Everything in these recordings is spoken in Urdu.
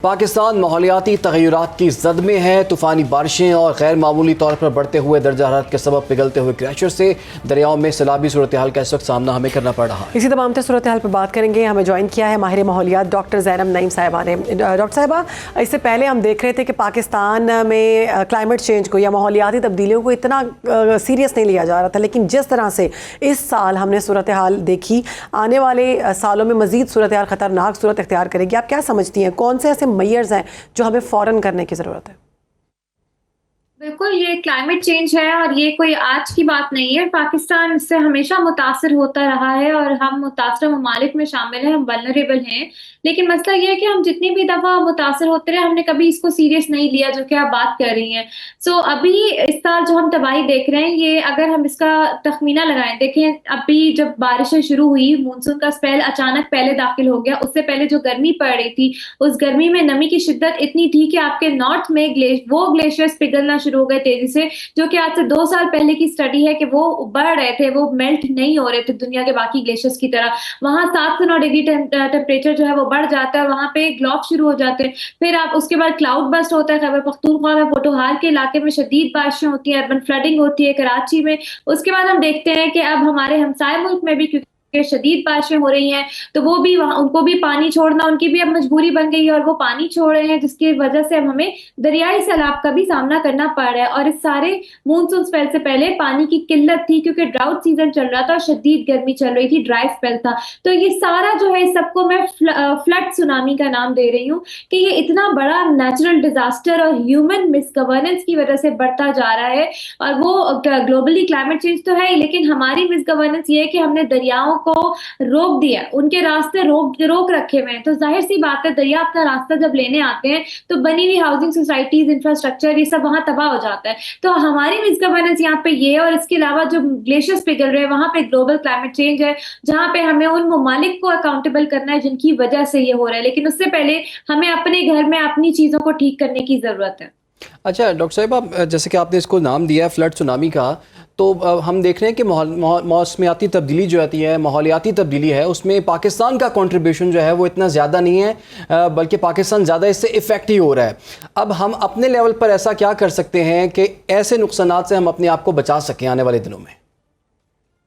پاکستان ماحولیاتی تغیرات کی زد میں ہے۔ طوفانی بارشیں اور غیر معمولی طور پر بڑھتے ہوئے درجہ حرارت کے سبب پگھلتے ہوئے گلیشیئر سے دریاؤں میں سیلابی صورتحال کا اس وقت سامنا ہمیں کرنا پڑ رہا ہے۔ اسی تمام تر صورتحال پر بات کریں گے۔ ہمیں جوائن کیا ہے ماہر ماحولیات ڈاکٹر زینب نعیم صاحبہ نے۔ ڈاکٹر صاحبہ، اس سے پہلے ہم دیکھ رہے تھے کہ پاکستان میں کلائمیٹ چینج کو یا ماحولیاتی تبدیلیوں کو اتنا سیریس نہیں لیا جا رہا تھا، لیکن جس طرح سے اس سال ہم نے صورتحال دیکھی، آنے والے سالوں میں مزید صورتحال خطرناک صورت اختیار کرے گی۔ آپ کیا سمجھتی ہیں کون سے ایسے میئرز ہیں جو ہمیں فوراً کرنے کی ضرورت ہے؟ بالکل، یہ کلائمیٹ چینج ہے اور یہ کوئی آج کی بات نہیں ہے۔ پاکستان اس سے ہمیشہ متاثر ہوتا رہا ہے اور ہم متاثرہ ممالک میں شامل ہیں، ہم ولنریبل ہیں۔ لیکن مسئلہ یہ ہے کہ ہم جتنی بھی دفعہ متاثر ہوتے رہے، ہم نے کبھی اس کو سیریس نہیں لیا، جو کہ آپ بات کر رہی ہیں۔ ابھی اس سال جو ہم تباہی دیکھ رہے ہیں، یہ اگر ہم اس کا تخمینہ لگائیں، دیکھیں ابھی جب بارشیں شروع ہوئی، مونسون کا اسپیل اچانک پہلے داخل ہو گیا، اس سے پہلے جو گرمی پڑ رہی تھی، اس گرمی میں نمی کی شدت اتنی تھی کہ آپ کے نارتھ میں وہ گلیشیئرز پگھلنا شروع ہو گئے تیزی سے، جو کہ آج سے 2 سال پہلے کی سٹڈی ہے کہ وہ بڑھ رہے تھے، وہ میلٹ نہیں ہو رہے تھے دنیا کے باقی گلیشیئرز کی طرح۔ وہاں 7 سے 9 ڈگری ٹیمپریچر جو ہے وہ بڑھ جاتا ہے، وہاں پہ گلوب شروع ہو جاتے ہیں۔ پھر آپ اس کے بعد کلاؤڈ بسٹ ہوتا ہے، خیبر پختونخوا میں پوٹوہار کے علاقے میں شدید بارشیں ہوتی ہیں، اربن فلڈنگ ہوتی ہے کراچی میں۔ اس کے بعد ہم دیکھتے ہیں کہ اب ہمارے ہمسائے ملک میں بھی کیونکہ شدید بارشیں ہو رہی ہیں، تو وہ بھی ان کو بھی پانی چھوڑنا ان کی بھی اب مجبوری بن گئی ہے، اور وہ پانی چھوڑ رہے ہیں، جس کی وجہ سے اب ہمیں دریائی سیلاب کا بھی سامنا کرنا پڑ رہا ہے۔ اور اس سارے مونسون اسپیل سے پہلے پانی کی قلت تھی، کیونکہ ڈراؤٹ سیزن چل رہا تھا، شدید گرمی چل رہی تھی، ڈرائی اسپیل تھا۔ تو یہ سارا جو ہے، سب کو میں فلڈ سونامی کا نام دے رہی ہوں کہ یہ اتنا بڑا نیچرل ڈیزاسٹر اور ہیومن مس گورننس کی وجہ سے بڑھتا جا رہا ہے۔ اور وہ گلوبلی کلائمیٹ چینج تو ہے ہی، لیکن ہماری مس گورننس یہ ہے کہ ہم نے دریاؤں کو روک دیا، ان کے راستے روک رکھے ہوئے ہیں۔ تو ظاہر سی بات ہے، دریا اپنا راستہ جب لینے آتے ہیں تو بنی ہوئی ہاؤسنگ سوسائٹیز، انفراسٹرکچر، یہ سب وہاں تباہ ہو جاتا ہے۔ تو ہماری مس گورننس یہاں پہ یہ ہے، اور اس کے علاوہ جو گلیشیئرز پگھل رہے ہیں، وہاں پہ گلوبل کلائمیٹ چینج ہے، جہاں پہ ہمیں ان ممالک کو اکاؤنٹیبل کرنا ہے جن کی وجہ سے یہ ہو رہا ہے، لیکن اس سے پہلے ہمیں اپنے گھر میں اپنی چیزوں کو ٹھیک کرنے کی ضرورت ہے۔ اچھا ڈاکٹر صاحبہ، جیسے کہ آپ نے اس کو نام دیا ہے فلڈ سونامی کا، تو ہم دیکھ رہے ہیں کہ موسمیاتی تبدیلی جو آتی ہے، ماحولیاتی تبدیلی ہے، اس میں پاکستان کا کنٹریبیوشن جو ہے وہ اتنا زیادہ نہیں ہے، بلکہ پاکستان زیادہ اس سے افیکٹ ہی ہو رہا ہے۔ اب ہم اپنے لیول پر ایسا کیا کر سکتے ہیں کہ ایسے نقصانات سے ہم اپنے آپ کو بچا سکیں آنے والے دنوں میں؟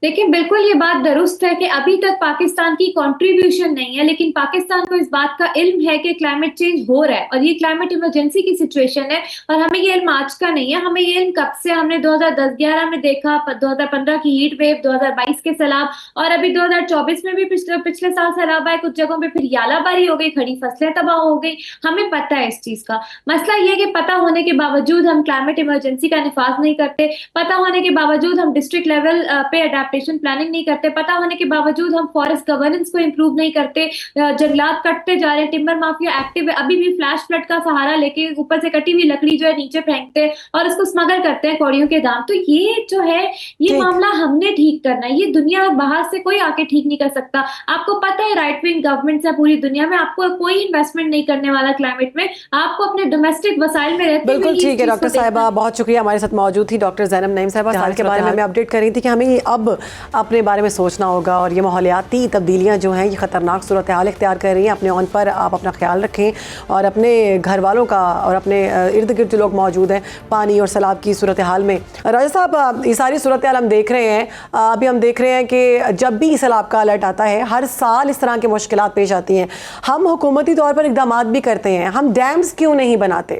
دیکھیں، بالکل یہ بات درست ہے کہ ابھی تک پاکستان کی کنٹریبیوشن نہیں ہے، لیکن پاکستان کو اس بات کا علم ہے کہ کلائمیٹ چینج ہو رہا ہے اور یہ کلائمیٹ ایمرجنسی کی سچویشن ہے، اور ہمیں یہ علم آج کا نہیں ہے، ہمیں یہ علم کب سے، ہم نے 2010-11 میں دیکھا، 2015 کی ہیٹ ویو، 2022 کے سیلاب، اور ابھی 2024 میں بھی پچھلے سال سیلاب آئے کچھ جگہوں پہ، پھر یالہ باری ہو گئی، کھڑی فصلیں تباہ ہو گئی۔ ہمیں پتہ ہے اس چیز کا۔ مسئلہ یہ کہ پتہ ہونے کے باوجود ہم کلائمیٹ ایمرجنسی کا نفاذ نہیں کرتے، پتہ ہونے کے باوجود ہم ڈسٹرکٹ لیول پہ پلاننگ نہیں کرتے، پتہ ہونے کے باوجود ہم فارسٹ گورننس کو امپروو نہیں کرتے، جنگلات کٹتے جا رہے ہیں، ٹمبر مافیا ایکٹیو ہے، ابھی بھی فلیش فلڈ کا سہارا لے کے اوپر سے کٹی ہوئی لکڑی جو ہے نیچے پھینکتے ہیں اور اس کو اسمگل کرتے ہیں کوڑیوں کے دام۔ تو یہ جو ہے، یہ معاملہ ہم نے ٹھیک کرنا ہے، یہ دنیا باہر سے کوئی آ کے ٹھیک نہیں کر سکتا۔ آپ کو پتہ ہے رائٹ ونگ گورنمنٹس ہے پوری دنیا میں، آپ کو کوئی انویسٹمنٹ نہیں کرنے والا کلائمیٹ میں، آپ کو اپنے ڈومیسٹک وسائل میں رہتے بالکل ٹھیک ہے۔ ڈاکٹر صاحبہ بہت شکریہ، ہمارے ساتھ موجود تھی ڈاکٹر زینب نعیم صاحبہ۔ سال کے بارے میں اپڈیٹ کر رہی تھی کہ ہمیں اب اپنے بارے میں سوچنا ہوگا، اور یہ ماحولیاتی تبدیلیاں جو ہیں یہ خطرناک صورتحال اختیار کر رہی ہیں۔ اپنے آن پر آپ اپنا خیال رکھیں، اور اپنے گھر والوں کا اور اپنے ارد گرد جو لوگ موجود ہیں پانی اور سیلاب کی صورتحال میں۔ راجہ صاحب، یہ ساری صورتحال ہم دیکھ رہے ہیں، ابھی ہم دیکھ رہے ہیں کہ جب بھی سیلاب کا الرٹ آتا ہے، ہر سال اس طرح کی مشکلات پیش آتی ہیں۔ ہم حکومتی طور پر اقدامات بھی کرتے ہیں، ہم ڈیمز کیوں نہیں بناتے؟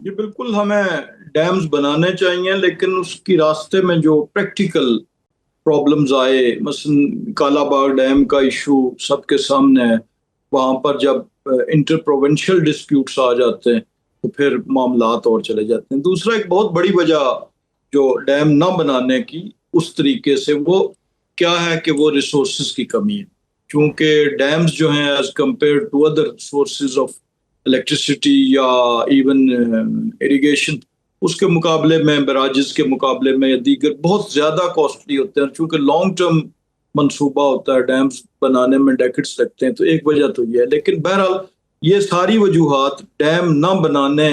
جی بالکل، ہمیں ڈیمز بنانے چاہیے، لیکن اس کی راستے میں جو پریکٹیکل پرابلمز آئے، مثلا کالا باغ ڈیم کا ایشو سب کے سامنے ہے، وہاں پر جب انٹر پروونشل ڈسپیوٹس آ جاتے ہیں تو پھر معاملات اور چلے جاتے ہیں۔ دوسرا ایک بہت بڑی وجہ جو ڈیم نہ بنانے کی اس طریقے سے، وہ کیا ہے کہ وہ ریسورسز کی کمی ہے، کیونکہ ڈیمز جو ہیں as compare to other sources of electricity یا ایون اریگیشن، اس کے مقابلے میں، براجز کے مقابلے میں یا دیگر بہت زیادہ کاسٹلی ہوتے ہیں، چونکہ لانگ ٹرم منصوبہ ہوتا ہے، ڈیمز بنانے میں ڈیکڈز لگتے ہیں، تو ایک وجہ تو یہ ہے۔ لیکن بہرحال یہ ساری وجوہات ڈیم نہ بنانے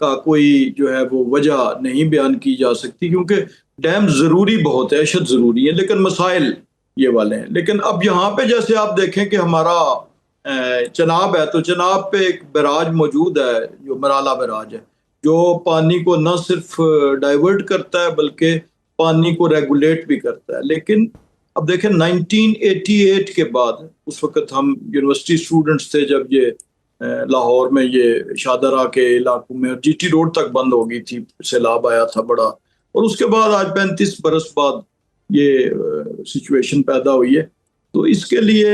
کا کوئی جو ہے وہ وجہ نہیں بیان کی جا سکتی، کیونکہ ڈیم ضروری بہت ہے، اشد ضروری ہے، لیکن مسائل یہ والے ہیں۔ لیکن اب یہاں پہ جیسے آپ دیکھیں کہ ہمارا چناب ہے تو چناب پہ ایک بیراج موجود ہے جو مرالا بیراج ہے، جو پانی کو نہ صرف ڈائیورٹ کرتا ہے بلکہ پانی کو ریگولیٹ بھی کرتا ہے. لیکن اب دیکھیں 1988 کے بعد، اس وقت ہم یونیورسٹی اسٹوڈنٹس تھے جب یہ لاہور میں یہ شاہدرہ کے علاقوں میں جی ٹی روڈ تک بند ہو گئی تھی، سیلاب آیا تھا بڑا، اور اس کے بعد آج 35 برس بعد یہ سچویشن پیدا ہوئی ہے. تو اس کے لیے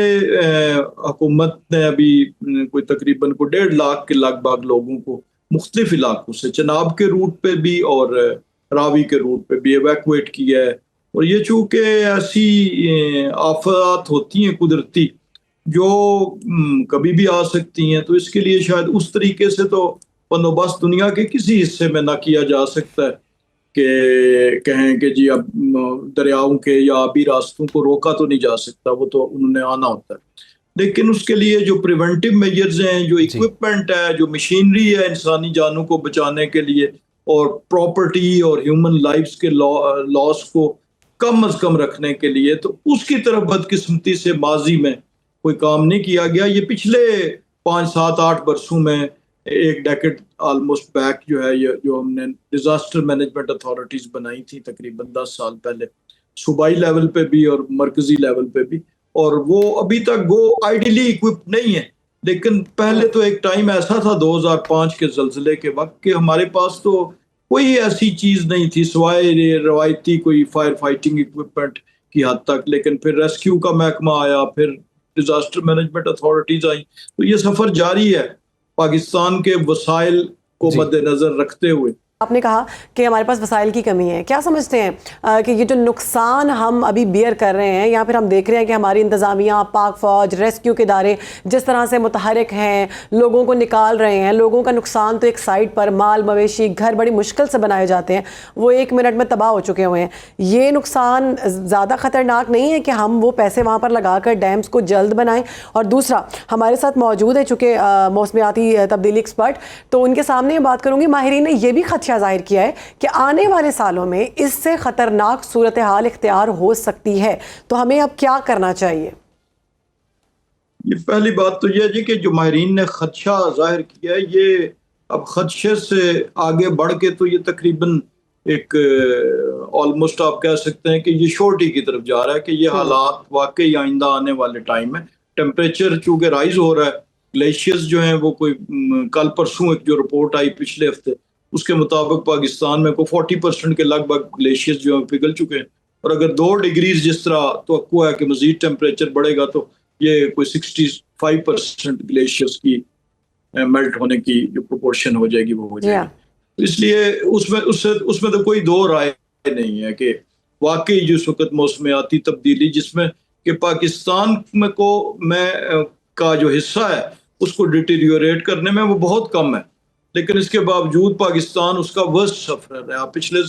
حکومت نے ابھی کوئی تقریباً 1.5 لاکھ کے لگ بھگ لوگوں کو مختلف علاقوں سے چناب کے روٹ پہ بھی اور راوی کے روٹ پہ بھی ایویکویٹ کیا ہے. اور یہ چونکہ ایسی آفات ہوتی ہیں قدرتی جو کبھی بھی آ سکتی ہیں، تو اس کے لیے شاید اس طریقے سے تو بندوبست دنیا کے کسی حصے میں نہ کیا جا سکتا ہے کہ کہیں کہ جی اب دریاؤں کے یا آبی راستوں کو روکا تو نہیں جا سکتا، وہ تو انہوں نے آنا ہوتا ہے. لیکن اس کے لیے جو پریونٹیو میجرز ہیں، جو اکوپمنٹ ہے، جو مشینری ہے انسانی جانوں کو بچانے کے لیے، اور پراپرٹی اور ہیومن لائفز کے لاس کو کم از کم رکھنے کے لیے، تو اس کی طرف بدقسمتی سے ماضی میں کوئی کام نہیں کیا گیا. یہ پچھلے 5 7 8 برسوں میں ایک ڈیکڈ آلموسٹ بیک جو ہے، یہ جو ہم نے ڈیزاسٹر مینجمنٹ اتھارٹیز بنائی تھی تقریباً 10 سال پہلے، صوبائی لیول پہ بھی اور مرکزی لیول پہ بھی، اور وہ ابھی تک وہ آئیڈیلی اکوپڈ نہیں ہے. لیکن پہلے تو ایک ٹائم ایسا تھا 2005 کے زلزلے کے وقت کہ ہمارے پاس تو کوئی ایسی چیز نہیں تھی سوائے روایتی کوئی فائر فائٹنگ اکوپمنٹ کی حد تک. لیکن پھر ریسکیو کا محکمہ آیا، پھر ڈیزاسٹر مینجمنٹ اتھارٹیز آئیں، تو یہ سفر جاری ہے پاکستان کے وسائل کو مد نظر رکھتے ہوئے. آپ نے کہا کہ ہمارے پاس وسائل کی کمی ہے. کیا سمجھتے ہیں کہ یہ جو نقصان ہم ابھی بیئر کر رہے ہیں، یا پھر ہم دیکھ رہے ہیں کہ ہماری انتظامیہ، پاک فوج، ریسکیو کے ادارے جس طرح سے متحرک ہیں، لوگوں کو نکال رہے ہیں، لوگوں کا نقصان تو ایک سائڈ پر، مال مویشی گھر بڑی مشکل سے بنائے جاتے ہیں، وہ 1 منٹ میں تباہ ہو چکے ہوئے ہیں. یہ نقصان زیادہ خطرناک نہیں ہے کہ ہم وہ پیسے وہاں پر لگا کر ڈیمز کو جلد بنائیں؟ اور دوسرا، ہمارے ساتھ موجود ہے چونکہ موسمیاتی تبدیلی ایکسپرٹ، تو ان کے سامنے یہ بات کروں گی. ماہرین نے یہ بھی خدشہ ظاہر کیا ہے کہ آنے والے سالوں میں اس سے خطرناک صورتحال اختیار ہو سکتی ہے. تو ہمیں اب کیا کرنا چاہیے؟ یہ پہلی بات تو یہ ہے کہ جو ماہرین نے خدشہ ظاہر کیا ہے، یہ اب خدشے سے آگے بڑھ کے تو یہ تقریباً ایک آلموسٹ آپ کہہ سکتے ہیں کہ یہ شورٹی کی طرف جا رہا ہے کہ یہ حالات واقعی آئندہ آنے والے ٹائم میں. ٹیمپریچر چونکہ رائز ہو رہا ہے، گلیشیئرز جو ہیں وہ کوئی کل پرسوں ایک جو رپورٹ آئی پچھلے ہفتے، اس کے مطابق پاکستان میں کوئی 40% کے لگ بھگ گلیشیئرز جو ہیں پگھل چکے ہیں. اور اگر 2 ڈگریز جس طرح توقع ہے کہ مزید ٹیمپریچر بڑھے گا تو یہ کوئی 65% گلیشیئرز کی میلٹ ہونے کی جو پروپورشن ہو جائے گی وہ ہو جائے گی. اس لیے اس میں تو کوئی دو رائے نہیں ہے کہ واقعی جس وقت موسمیاتی تبدیلی جس میں کہ پاکستان میں کا جو حصہ ہے اس کو ڈیٹیریوریٹ کرنے میں وہ بہت کم ہے، لیکن اس کے باوجود پاکستان اس کا ورسٹ سفرر ہے. آپ پچھلے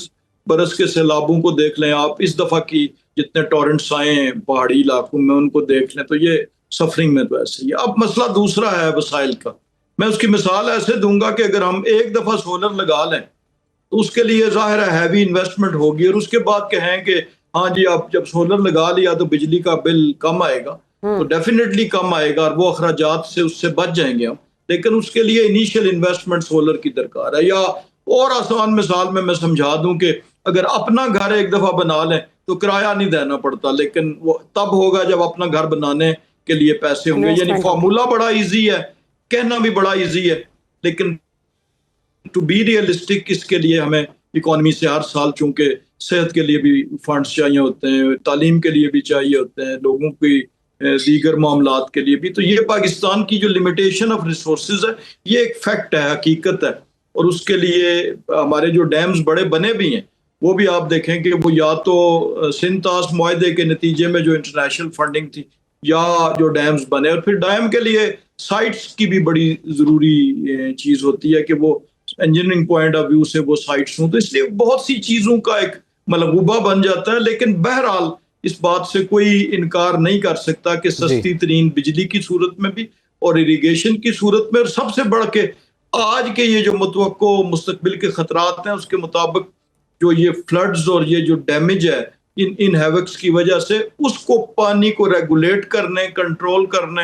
برس کے سیلابوں کو دیکھ لیں، آپ اس دفعہ کی جتنے ٹورنٹس آئے ہیں پہاڑی علاقوں میں ان کو دیکھ لیں، تو یہ سفرنگ میں تو ایسے ہی. اب مسئلہ دوسرا ہے وسائل کا. میں اس کی مثال ایسے دوں گا کہ اگر ہم ایک دفعہ سولر لگا لیں تو اس کے لیے ظاہر ہے ہیوی انویسٹمنٹ ہوگی، اور اس کے بعد کہیں کہ ہاں جی آپ جب سولر لگا لیا تو بجلی کا بل کم آئے گا، تو ڈیفینیٹلی کم آئے گا اور وہ اخراجات سے اس سے بچ جائیں گے ہم. لیکن اس کے لیے انیشیل انویسٹمنٹ سولر کی درکار ہے. یا اور آسان مثال میں سمجھا دوں کہ اگر اپنا گھر ایک دفعہ بنا لیں تو کرایہ نہیں دینا پڑتا، لیکن وہ تب ہوگا جب اپنا گھر بنانے کے لیے پیسے ہوں گے. یعنی فارمولا بڑا ایزی ہے، کہنا بھی بڑا ایزی ہے، لیکن ٹو بی ریئلسٹک اس کے لیے ہمیں اکانومی سے ہر سال چونکہ صحت کے لیے بھی فنڈز چاہیے ہوتے ہیں، تعلیم کے لیے بھی چاہیے ہوتے ہیں، لوگوں کی دیگر معاملات کے لیے بھی. تو یہ پاکستان کی جو لمیٹیشن آف ریسورسز ہے یہ ایک فیکٹ ہے، حقیقت ہے. اور اس کے لیے ہمارے جو ڈیمز بڑے بنے بھی ہیں وہ بھی آپ دیکھیں کہ وہ یا تو سنتاس معاہدے کے نتیجے میں جو انٹرنیشنل فنڈنگ تھی یا جو ڈیمز بنے. اور پھر ڈیم کے لیے سائٹس کی بھی بڑی ضروری چیز ہوتی ہے کہ وہ انجینئرنگ پوائنٹ آف ویو سے وہ سائٹس ہوں. تو اس لیے بہت سی چیزوں کا ایک ملغوبہ بن جاتا ہے. لیکن بہرحال اس بات سے کوئی انکار نہیں کر سکتا کہ سستی ترین بجلی کی صورت میں بھی اور اریگیشن کی صورت میں، اور سب سے بڑھ کے آج کے یہ جو متوقع مستقبل کے خطرات ہیں اس کے مطابق جو یہ فلڈز اور یہ جو ڈیمیج ہے ان ہیوکس کی وجہ سے، اس کو پانی کو ریگولیٹ کرنے، کنٹرول کرنے،